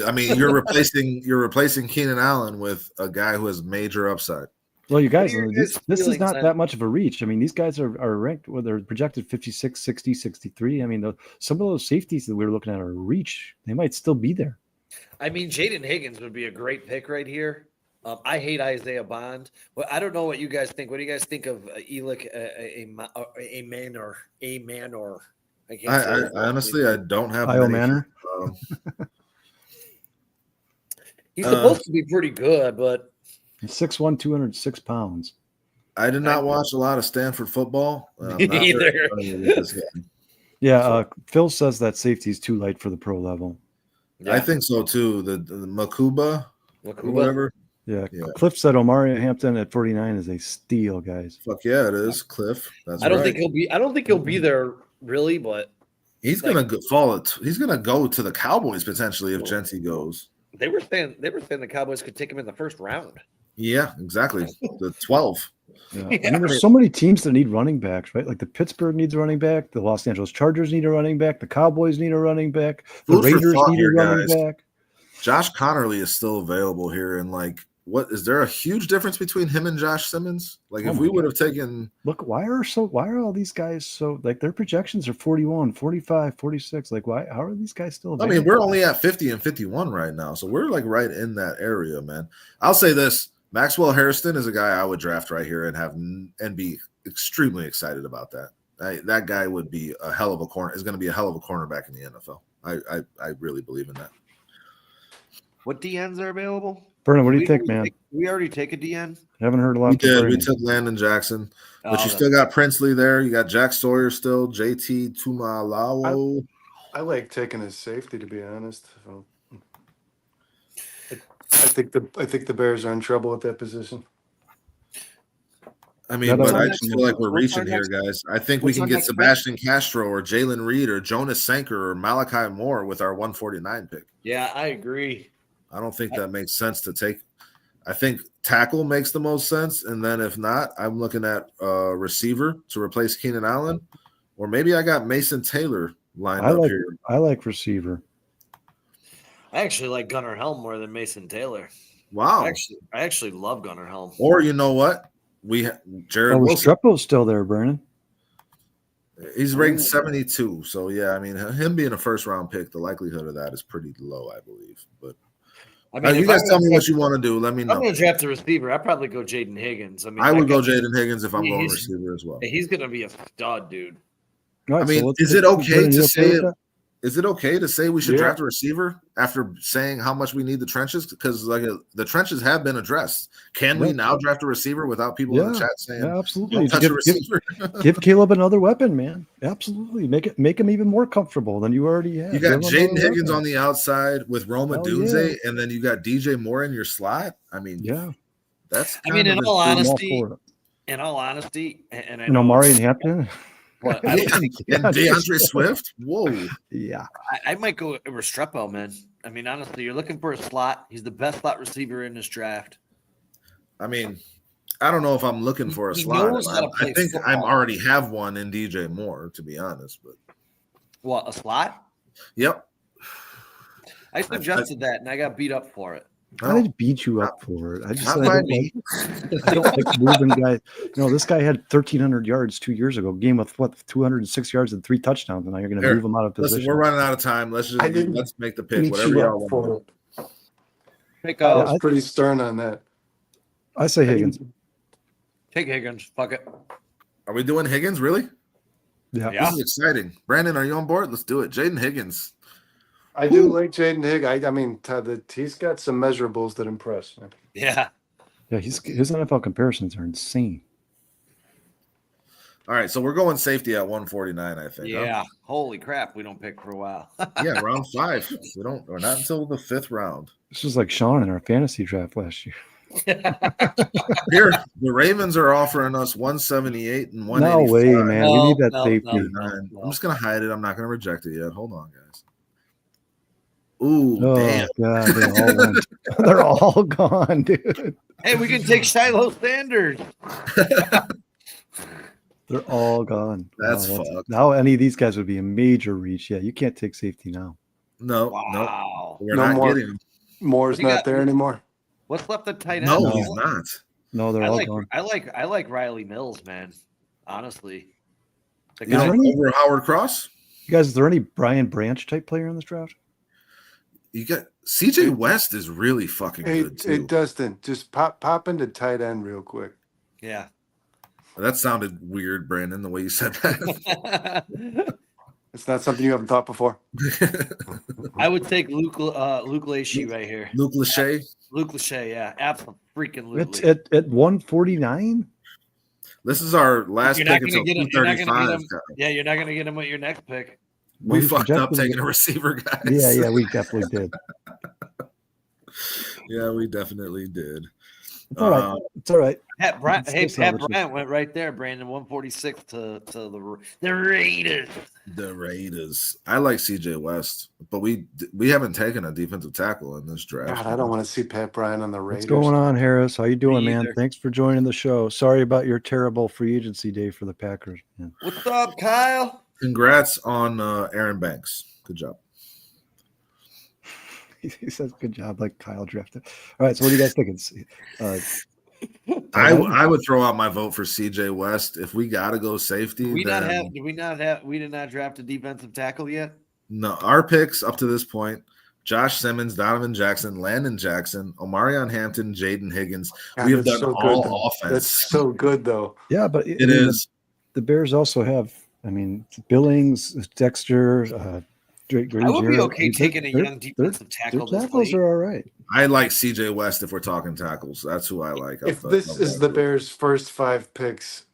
I mean, you're replacing Keenan Allen with a guy who has major upside. Well, you guys, What are your this guys' is not feelings that much of a reach. I mean, these guys are ranked, well, they're projected 56, 60, 63. I mean, some of those safeties that we were looking at are reach. They might still be there. I mean, Jaden Higgins would be a great pick right here. I hate Isaiah Bond. Well, I don't know what you guys think. What do you guys think of Elick, a man or? I can't say I it. honestly, I don't have Io many. Manor. He's supposed to be pretty good, but He's 6'1", 206 pounds. I did not watch a lot of Stanford football. Me neither. Yeah, Phil says that safety is too light for the pro level. I think so too. The Makuba, whatever. Yeah, Cliff said Omari Hampton at 49 is a steal, guys. Fuck yeah, it is, Cliff. That's I don't right. think he'll be there really, but he's gonna fall. He's gonna go to the Cowboys potentially if Genty goes. They were saying the Cowboys could take him in the first round. Yeah, exactly. The 12. Yeah. I mean, there's so many teams that need running backs, right? Like the Pittsburgh needs a running back, the Los Angeles Chargers need a running back, the Cowboys need a running back, the Raiders need a running back. Josh Connerly is still available here, and like, what is there a huge difference between him and Josh Simmons? Like, if we would have taken, look, why are all these guys so, like, their projections are 41, 45, 46? Like, why? How are these guys still available? I mean, we're only at 50 and 51 right now, so we're like right in that area, man. I'll say this: Maxwell Hairston is a guy I would draft right here and be extremely excited about that. That guy would be a hell of a corner. Is going to be a hell of a cornerback in the NFL. I really believe in that. What DNs are available? Vernon, what do you think, man? We already take a DN. I haven't heard a lot. We did. We took Landon Jackson, but you still got Princely there. You got Jack Sawyer still. JT Tumalawo. I like taking his safety, to be honest. I think the Bears are in trouble at that position. I mean, but I just feel like we're reaching here, guys. I think we can get Sebastian Castro or Jalen Reed or Jonas Sanker or Malachi Moore with our 149 pick. Yeah, I agree. I don't think that makes sense to take. I think tackle makes the most sense, and then if not, I'm looking at receiver to replace Keenan Allen, or maybe I got Mason Taylor lined up here. I like receiver. I actually like Gunnar Helm more than Mason Taylor. Wow. I actually love Gunnar Helm. Or you know what? Jared Wilson. Restrepo's still there, Brandon. He's ranked 72. So yeah, I mean, him being a first round pick, the likelihood of that is pretty low, I believe. But I mean, you guys tell me what you want to do. Let me know. I'm going to draft a receiver. I'd probably go Jaden Higgins. I mean, I would go Jaden Higgins if I'm going receiver as well. He's going to be a stud, dude. Right, I mean, is it okay to say it? Is it okay to say we should draft a receiver after saying how much we need the trenches? Because like the trenches have been addressed. Can we now draft a receiver without people in the chat saying, absolutely, give Caleb another weapon, man. Absolutely, make him even more comfortable than you already have. You got Jaden Higgins on the outside with Roma Dunze, and then you got DJ Moore in your slot. I mean, that's. I mean, in all honesty, and I know Omari and Hampton. But and DeAndre Swift? Whoa. Yeah. I might go Restrepo, man. I mean, honestly, you're looking for a slot. He's the best slot receiver in this draft. I mean, I don't know if I'm looking for a slot. I think I already have one in DJ Moore, to be honest. But what, a slot? Yep. I suggested that, and I got beat up for it. I didn't beat you up for it. I don't like moving guys. This guy had 1,300 yards 2 years ago. Game with 206 yards and 3 touchdowns, and now you're going to move him out of position. Listen, we're running out of time. Let's make the pick. Whatever y'all want. I was pretty stern on that. I say Higgins. Take Higgins. Fuck it. Are we doing Higgins? Really? Yeah. This is exciting. Brandon, are you on board? Let's do it. Jaden Higgins. I do like Jaden Higgins. I mean, he's got some measurables that impress. Man. Yeah. Yeah, his NFL comparisons are insane. All right, so we're going safety at 149, I think. Yeah. Huh? Holy crap, we don't pick for a while. Yeah, round 5. We're not until the 5th round. This was like Sean in our fantasy draft last year. Here, the Ravens are offering us 178 and 185. No way, man. We need that safety. No. I'm just gonna hide it. I'm not gonna reject it yet. Hold on, guys. Ooh, damn. God, they're all gone, dude. Hey, we can take Shiloh Sanders. They're all gone. That's Wow, fucked. now any of these guys would be a major reach. Yeah, you can't take safety now. No, Wow. we're No not more. getting him. Moore's You not got- there anymore. What's left at tight end? No, No. he's not. No, they're all gone. I like Riley Mills, man. Honestly, the You guy, know, over Howard Cross. You guys, is there any Brian Branch type player in this draft? You got CJ West is really fucking good too. Hey, Dustin, just pop into tight end real quick. yeah. That sounded weird, Brandon, the way you said that. It's not something you haven't thought before. I would take Luke Lachey right here. Luke Lachey. Luke Lachey, yeah, absolutely freaking It's Luke. at 149. This is our last You're not pick gonna until get him. You're not gonna 235. get him. Yeah, you're not gonna get him with your next pick. We Well, fucked up projected- taking a receiver, guys. Yeah, we definitely did. Yeah, we definitely did. It's all right. It's all right. Pat Bryant, It's hey, still Pat salvageable. Bryant went right there, Brandon, 146 to the Raiders. The Raiders. I like CJ West, but we haven't taken a defensive tackle in this draft. God, I don't want to see Pat Bryant on the Raiders. What's going on, Harris? How you doing, man? either. Thanks for joining the show. Sorry about your terrible free agency day for the Packers. Man. What's up, Kyle? Congrats on Aaron Banks. Good job. He says, "Good job," like Kyle drafted. All right, so what do you guys think? I would throw out my vote for CJ West. If we got to go safety, We then did not draft a defensive tackle yet. no. Our picks up to this point: Josh Simmons, Donovan Jackson, Landon Jackson, Omarion Hampton, Jaden Higgins. God, We have that's done so good, all though. offense. That's so good, though. Yeah, but It is. The Bears also have. I mean, Billings, Dexter, Grady I would be Jarrett. okay taking a young defensive Their tackle. this tackles late. are all right. I like CJ West if we're talking tackles. That's who I like. If this is the Bears' first 5 picks,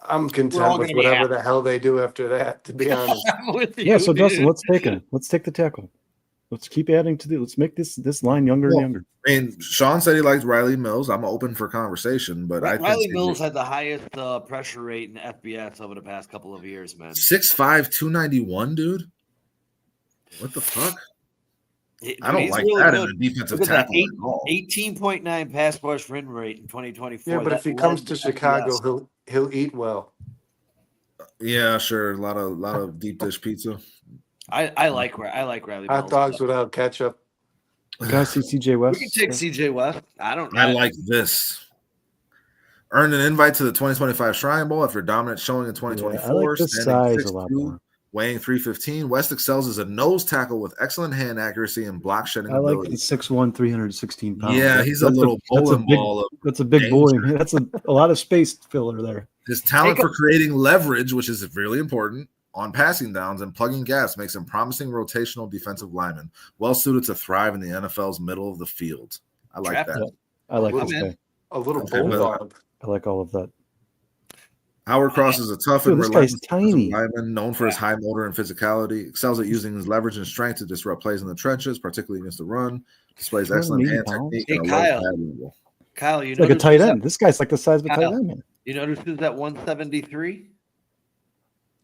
I'm all content with gonna be whatever happy. the hell they do after that, to be honest. I'm with you, Yeah, so dude. Dustin, let's take it. Let's take the tackle. Let's keep adding to the. Let's make this line younger and Well, younger. I mean, Sean said he likes Riley Mills. I'm open for conversation, but I Riley think Mills had the highest pressure rate in FBS over the past couple of years, man. 6'5", 291, dude. What the fuck? I don't He's like really that good. in a defensive Look at that, tackle at all. 18.9 pass rush win rate in 2024. Yeah, but if That he comes led to FBS. Chicago, he'll eat well. Yeah, sure. A lot of deep dish pizza. I like Riley Hot Mills. dogs without ketchup. Guys, see CJ We West. can take CJ West. I like this. Earned an invite to the 2025 Shrine Bowl after dominant showing in 2024. I like this standing size a lot 6'2", more. weighing 315. West excels as a nose tackle with excellent hand accuracy and block shedding I like ability. the 6'1", 316 pounds. Yeah, he's a little bowling ball. That's a big boy. That's a lot of space filler there. His talent for creating leverage, which is really important, on passing downs and plugging gaps makes him promising rotational defensive lineman, well suited to thrive in the NFL's middle of the field. I like Draft that. I like I'm this in. guy. A little Okay, well, bulldog. I like all of that. Howard Cross is a tough Dude, and this guy's relentless tiny. lineman, known for his high motor and physicality. Excels at using his leverage and strength to disrupt plays in the trenches, particularly against the run. Displays excellent 280 hand pounds. technique Hey, and a Kyle. low pad level. Kyle, you It's know like a tight end. This guy's like the size of a tight Kyle. end, man. You notice who's at 173?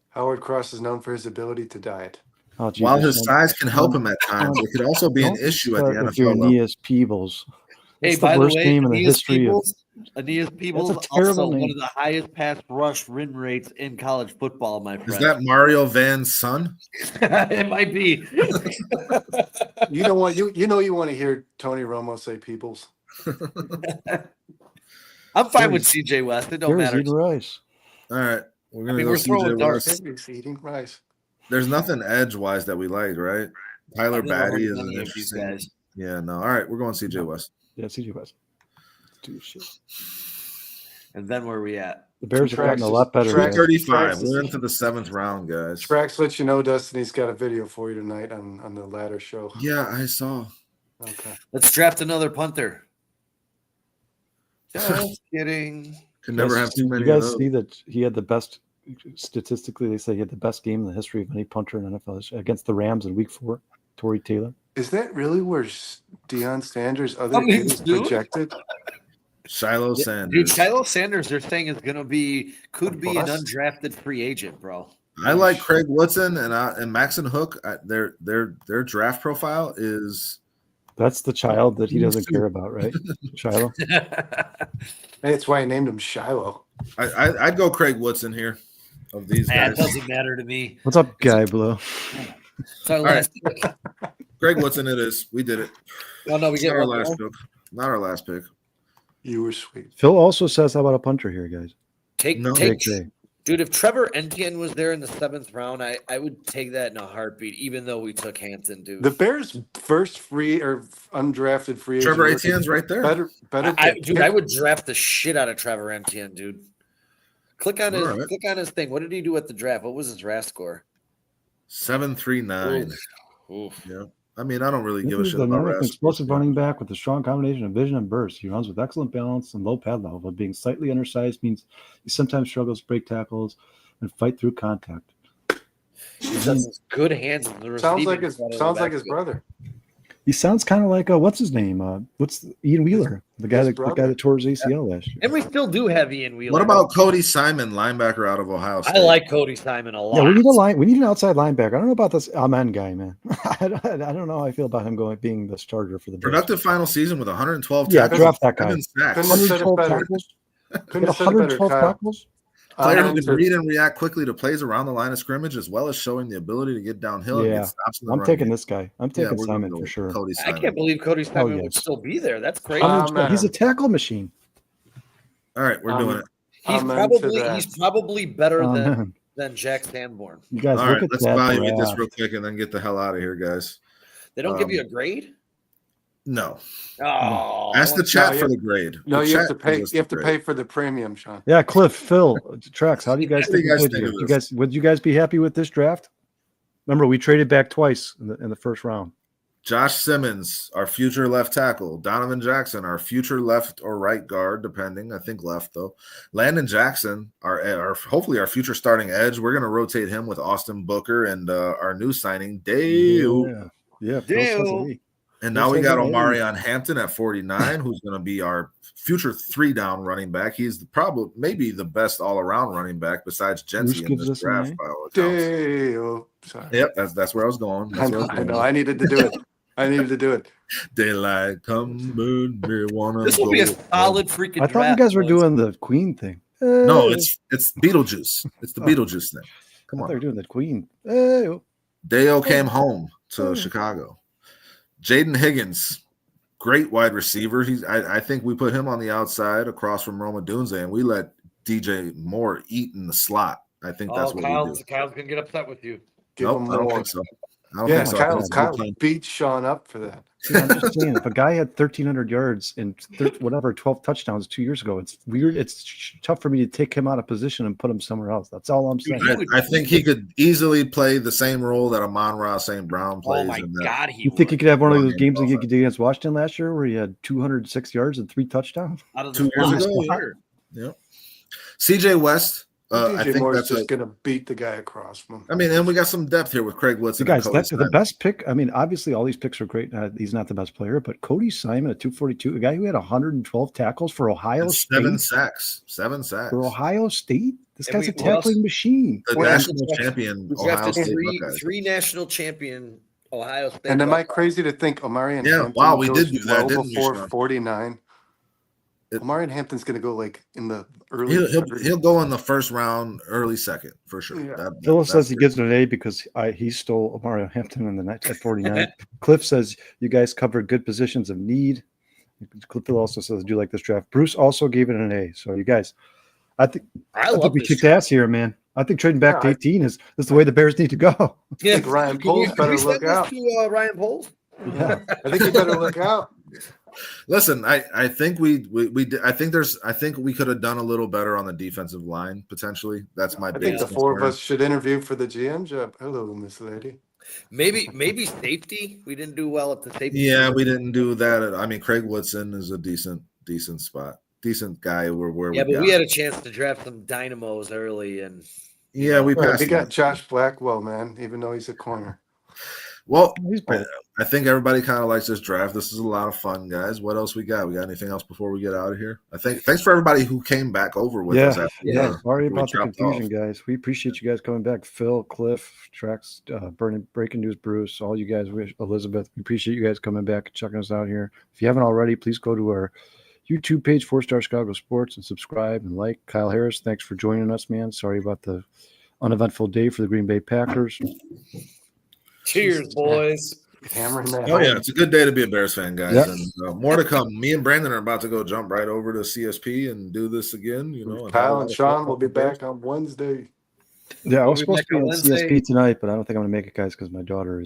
Howard Cross is known for his ability to diet. Oh, geez, While this his one- size can help him at times, it could also be an Don't issue at the start with your NFL level. Aeneas Peebles. Hey, That's by the the worst way, name in the Aeneas history of. Aeneas Peebles, That's a terrible also one name. of the highest pass rush win rates in college football, my friend. Is that Mario Van's son? It might be. You know what? You want to hear Tony Romo say "peoples." I'm fine with CJ West. It don't Here's matter. eating rice. All right. We're going I to mean, go we're throwing CJ darts. West. He's eating rice. There's nothing edge-wise that we like, right? Tyler I've never heard Batty of is any an of these interesting. guys. Yeah, no. All right, we're going CJ West. Yeah, CJ West. Do shit. And then where are we at? The Bears have gotten a Trax lot better. is- guys. 235. Trax We're is- into the 7th round, guys. Trax lets you know, Dustin, he's got a video for you tonight on the ladder show. Yeah, I saw. Okay. Let's draft another punter. Just kidding. Can never Guys, have too many You of guys those. see that he had the best. Statistically, they say he had the best game in the history of any punter in NFL history against the Rams in Week 4. Torrey Taylor. Is that really where Deion Sanders' other kid is dude. projected? Shiloh Dude, Sanders. Shiloh Sanders, they're saying is gonna be could be an Bust? undrafted free agent, bro. I like Craig Woodson and Maxon Hook. Their draft profile is That's the child that he doesn't care about, right? Shiloh. That's why I named him Shiloh. I'd go Craig Woodson here. of these It guys. doesn't matter to me. What's up, Guy Blue? It's our last pick. Greg Woodson, it is. We did it. Oh no, we It's get not our one last more. pick. Not our last pick. You were sweet. Phil also says, how about a punter here, guys? Take Big J. dude. If Trevor Etienne was there in the 7th round, I would take that in a heartbeat, even though we took Hampton, dude. The Bears' first free or undrafted free agent. Trevor Etienne's right there. Better. I would draft the shit out of Trevor Etienne, dude. Click on his thing. What did he do at the draft? What was his RAS score? 739. Oof. Yeah. I mean, I don't really This give a is shit a about dynamic, Rasmus. explosive running back with a strong combination of vision and burst. He runs with excellent balance and low pad level, but being slightly undersized means he sometimes struggles to break tackles and fight through contact. He has good hands. Sounds like his brother. He sounds kind of like what's his name? What's Ian Wheeler, the guy that tore his ACL last year. And we still do have Ian Wheeler. What about Cody Simon, linebacker out of Ohio State? I like Cody Simon a lot. Yeah, we need an outside linebacker. I don't know about this Amen guy, man. I don't know how I feel about him being the starter for the Bears. Productive final season with 112 Yeah, tackles. draft that guy. 7 sacks. 112 tackles. Couldn't have said it better, Kyle. tackles. Player who can read and react quickly to plays around the line of scrimmage, as well as showing the ability to get downhill and Yeah, get stops in the I'm run taking game. this guy. I'm taking we're Simon gonna go for sure. Cody I Simon. can't believe Cody Simon yes. would still be there. That's crazy. He's a tackle machine. All right, we're doing it. He's probably better than Jack Sanborn. You guys, All look right, at let's that evaluate this draft. real quick and then get the hell out of here, guys. They don't give you a grade? No. Oh, Ask the chat for the grade. No, The you have chat to pay. gives us You have the to grade. pay for the premium, Sean. Yeah, Cliff, Phil, Trax, how do you guys What do think? you guys we did think here? of this? Would you guys be happy with this draft? Remember, we traded back twice in the first round. Josh Simmons, our future left tackle. Donovan Jackson, our future left or right guard, depending. I think left, though. Landon Jackson, our hopefully our future starting edge. We're going to rotate him with Austin Booker and our new signing, Dayo. Yeah, Phil says Dayo. it. And now we got Omarion Hampton at 49, who's going to be our future 3-down running back. He's maybe the best all-around running back besides Jency in this draft. By all accounts. Sorry. Yep, that's where I was going. I know. I needed to do it. Daylight come, marijuana. This will be a solid freaking I draft. thought you guys were boys. doing the Queen thing. No, it's Beetlejuice. It's the Beetlejuice thing. Come I thought you were on. doing the Queen. Hey. Dayo came home to Chicago. Jaden Higgins, great wide receiver. I think we put him on the outside across from Roma Dunze, and we let DJ Moore eat in the slot. I think that's what we do. Kyle's gonna get upset with you. Nope, I don't think so. Yeah, Kyle beat Sean up for that. See, I'm just saying, if a guy had 1,300 yards and 12 touchdowns 2 years ago, it's weird. It's tough for me to take him out of position and put him somewhere else. That's all I'm saying. I think he could easily play the same role that Amon-Ra St. Brown plays. Oh my God, You think he could have one of those games that he did against Washington last year where he had 206 yards and 3 touchdowns? out of 2 years ago? Yep. CJ West. I think Moore's just going to beat the guy across from him. I mean, and we got some depth here with Craig Woodson. Guys, that's the best pick. I mean, obviously, all these picks are great. He's not the best player, but Cody Simon at 242, a guy who had 112 tackles for Ohio State. 7 sacks. For Ohio State? This guy's a tackling machine. The national champion, Ohio State. Three national champion Ohio State. And am I crazy to think Omarion Hampton wow, we did do that, didn't before we, 49? Omarion Hampton's going to go like in the early. He'll go in the first round, early second for sure. Yeah. Phil says he gives it an A because he stole Omarion Hampton in the night at 49. Cliff says you guys covered good positions of need. Phil also says, "Do you like this draft?" Bruce also gave it an A. So you guys, I think we kicked ass here, man. I think trading back to 18 is the way the Bears need to go. Yeah, I think Ryan Poles better look out. To, Ryan Poles? Yeah, I think he better look out. Listen, I think we I think we could have done a little better on the defensive line potentially. That's my. I think the four of us should interview for the GM job. Hello, Miss Lady. Maybe safety. We didn't do well at the safety. Yeah, we didn't do that. I mean, Craig Woodson is a decent spot, decent guy. We had a chance to draft some dynamos early, and we passed. We got Josh Blackwell, man, even though he's a corner. Well, I think everybody kind of likes this draft. This is a lot of fun, guys. What else we got? We got anything else before we get out of here? I think thanks for everybody who came back over with us. Sorry about the confusion, guys. We appreciate you guys coming back. Phil, Cliff, Trax, Breaking News, Bruce, all you guys, Elizabeth. We appreciate you guys coming back and checking us out here. If you haven't already, please go to our YouTube page, 4 Star Chicago Sports, and subscribe and like. Kyle Harris, thanks for joining us, man. Sorry about the uneventful day for the Green Bay Packers. Cheers, boys. Hammering that. Oh, yeah. It's a good day to be a Bears fan, guys. Yep. And more to come. Me and Brandon are about to go jump right over to CSP and do this again. You know, Kyle and Sean will be back on Wednesday. Yeah, I was We'll be supposed to be back on on Wednesday. CSP tonight, but I don't think I'm going to make it, guys, because my daughter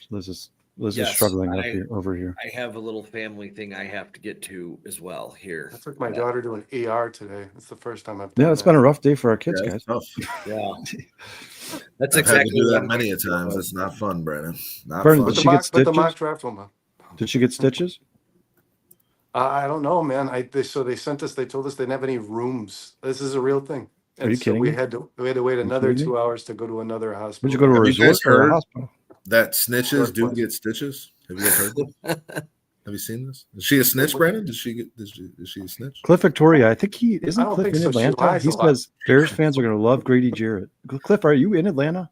Liz is Yes, struggling over here. I have a little family thing I have to get to as well here. I took my daughter to an ER today. It's the first time I've done Yeah, it's that. been a rough day for our kids, Yeah, guys. it's tough. Yeah, that's I've had to exactly do what that I'm many going a to times. do. It's not fun, Brandon. Not Brandon, fun. did she get But the mock stitches? draft will. Did she get stitches? I don't know, man. They sent us. They told us they didn't have any rooms. This is a real thing. And Are you so kidding we me? had to wait another kidding me? 2 hours to go to another hospital. Would you go to a Have you resort guys or a heard- hospital? That snitches do Northwest. get stitches. Have you guys heard this? Have you seen this? Is she a snitch, Brandon? Is she a snitch? Cliff Victoria, I think he I isn't don't Cliff think in so. She Atlanta. lies He a lot. says Bears fans are going to love Grady Jarrett. Cliff, are you in Atlanta?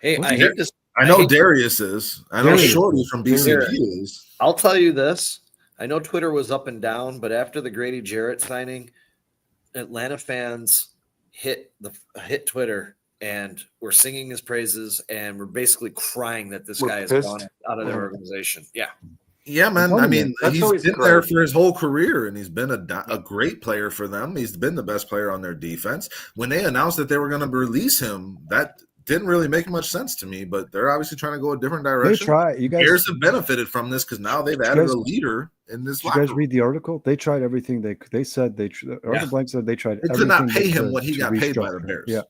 Hey, What's I hate this. I know hate- Darius is. I know Darius. Shorty from BCP is. I'll tell you this. I know Twitter was up and down, but after the Grady Jarrett signing, Atlanta fans hit Twitter and we're singing his praises and we're basically crying that this We're guy is pissed. gone out of their organization. Yeah. Yeah, man. telling I you, mean, that's he's always been great. there for his whole career, and he's been a great player for them. He's been the best player on their defense. When they announced that they were going to release him, that didn't really make much sense to me. But they're obviously trying to go a different They direction. try. You guys, Bears have benefited from this because now they've added a leader in this did you locker guys room. read the article? They tried everything. They said Arthur Blank said they tried. They could not everything pay they him could what he to got paid by the restructure. Bears. Yeah,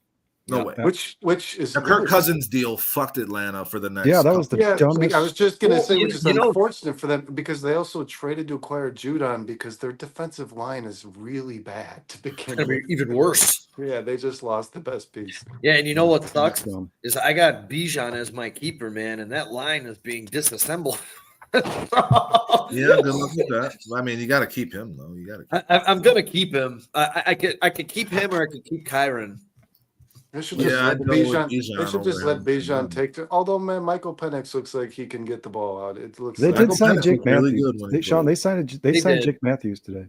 No Yeah. way. Which is The Kirk Cousins deal fucked Atlanta for the next. yeah, that was the Yeah, dumbest. I was just gonna Well, say, you- which is you know- unfortunate for them because they also traded to acquire Judon because their defensive line is really bad to begin It'll be with. even worse. Yeah, they just lost the best piece. Yeah, and you know what That's sucks dumb. is I got Bijan as my keeper, man, and that line is being disassembled. Yeah, good luck with that. I mean, you got to keep him though. You got to. I'm gonna keep him. I could keep him or I could keep Kyron. They should just Yeah, let I'd go with Bijan. Bijan They should just over let him. Bijan take it. Although, man, Michael Penix looks like he can get the ball out. It looks. They like did Michael sign Penix Jake was really Matthews. good when he Sean, played. they signed did. Jake Matthews today.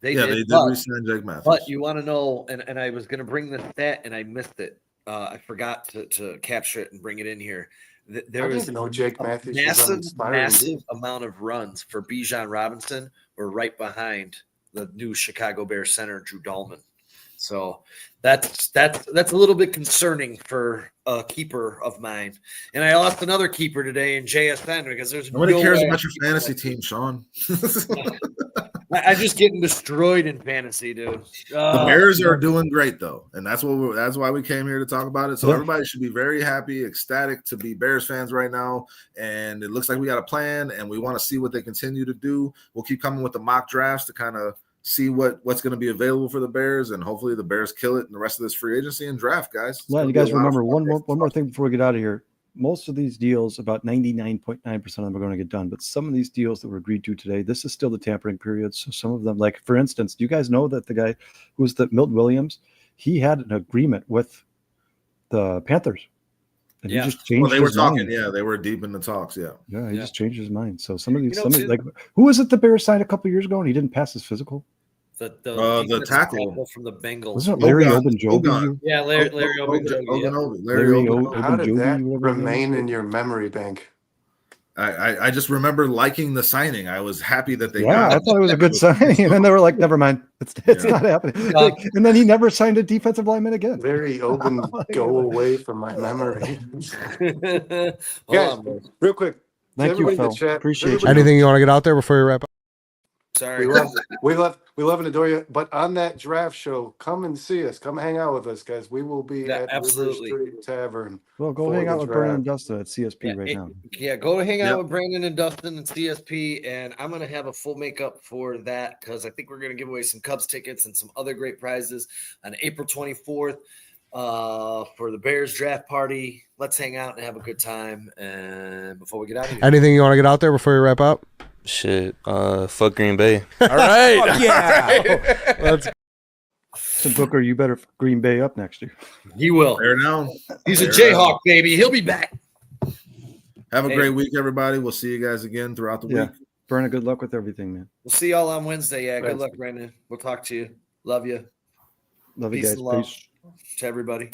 They They did, did re-sign Jake Matthews. but you want to know, and I was gonna bring this stat and I missed it. I forgot to capture it and bring it in here. I There didn't was even know Jake a Matthews was on massive inspiring. amount of runs for Bijan Robinson were right behind the new Chicago Bears center Drew Dalman. So that's a little bit concerning for a keeper of mine. And I lost another keeper today in JSN because there's Nobody no cares way about your I'm fantasy keeping team, Sean. I'm just getting destroyed in fantasy, dude. The Bears are doing great though, and that's why we came here to talk about it. So Yeah. everybody should be very happy, ecstatic to be Bears fans right now. And it looks like we got a plan, and we want to see what they continue to do. We'll keep coming with the mock drafts to kind of see what's going to be available for the Bears, and hopefully the Bears kill it in the rest of this free agency and draft, guys. It's Well, gonna you be a guys lot of remember fun. one more thing before we get out of here. Most of these deals, about 99.9% of them are going to get done. But some of these deals that were agreed to today, this is still the tampering period. So some of them, like for instance, do you guys know that the guy who was the Milton Williams, he had an agreement with the Panthers, and Yeah. he just changed Well, they were his talking. mind. Yeah, they were deep in the talks. Yeah. Yeah, he Yeah. just changed his mind. So some of these, You know, too- like who was it the Bears signed a couple years ago and he didn't pass his physical? The defensive tackle. from the Bengals. Wasn't it Larry Ogun- Ogunjobi? Ogun. Yeah, Larry Ogunjobi. Yeah. Larry Ogun. How did Ogunjobi, that whatever his name remain is. in your memory bank? I just remember liking the signing. I was happy that they Yeah, got I it. thought it was a good signing, and then they were like, "Never mind, it's Yeah. not happening." Like, and then he never signed a defensive lineman again. Larry Ogun, go away from my memory. Hold Guys, on, bro. real quick. Thank you, everybody in the Phil. chat, Appreciate you. everybody- Anything you want to get out there before you wrap up? Sorry. We love and adore you. But on that draft show, come and see us. Come hang out with us, guys. We will be Yeah, at absolutely. River Street Tavern. Well, go For hang the out with Brandon and draft. Dustin at CSP right now. Yeah, go hang out Yep. with Brandon and Dustin and CSP, and I'm gonna have a full makeup for that because I think we're gonna give away some Cubs tickets and some other great prizes on April 24th for the Bears draft party. Let's hang out and have a good time. And before we get out of here, Anything you want to get out there before you wrap up? Shit, fuck Green Bay. All right. Yeah. Let's So Booker, you better Green Bay up next year. he will. There now. He's a There now. Jayhawk, baby. He'll be back. Have a Hey. great week, everybody. We'll see you guys again throughout the Yeah. week. Brandon, good luck with everything, man. We'll see y'all on Wednesday. Yeah, good Thanks. luck, Brandon. We'll talk to you. Love you. Love you Peace guys. and love Peace. to everybody.